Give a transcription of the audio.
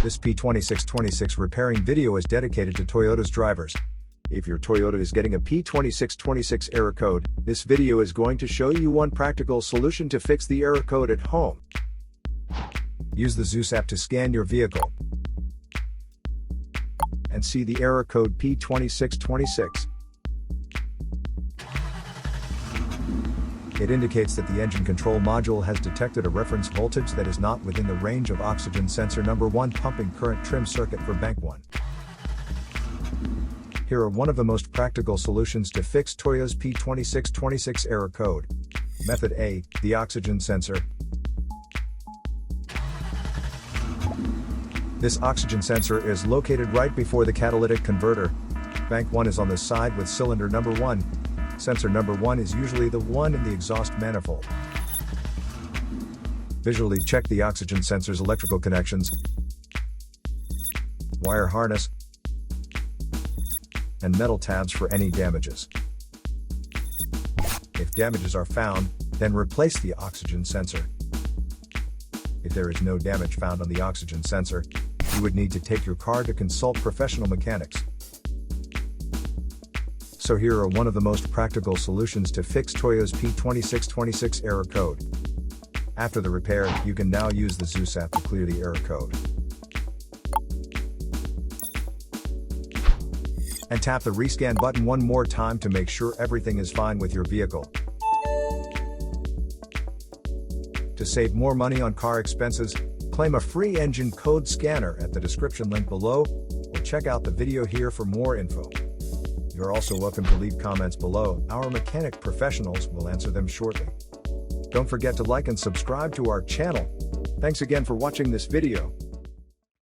This P2626 repairing video is dedicated to Toyota's drivers. If your Toyota is getting a P2626 error code, this video is going to show you one practical solution to fix the error code at home. Use the Zeus app to scan your vehicle and see the error code P2626. It indicates that the engine control module has detected a reference voltage that is not within the range of oxygen sensor number 1 pumping current trim circuit for bank 1. Here are one of the most practical solutions to fix Toyota's P2626 error code. Method A, the oxygen sensor. This oxygen sensor is located right before the catalytic converter. Bank 1 is on the side with cylinder number 1. Sensor number 1 is usually the one in the exhaust manifold. Visually check the oxygen sensor's electrical connections, wire harness, and metal tabs for any damages. If damages are found, then replace the oxygen sensor. If there is no damage found on the oxygen sensor, you would need to take your car to consult professional mechanics. So here are one of the most practical solutions to fix Toyota's P2626 error code. After the repair, you can now use the Zeus app to clear the error code. And tap the rescan button one more time to make sure everything is fine with your vehicle. To save more money on car expenses, claim a free engine code scanner at the description link below, or check out the video here for more info. You're also welcome to leave comments below. Our mechanic professionals will answer them shortly. Don't forget to like and subscribe to our channel. Thanks again for watching this video.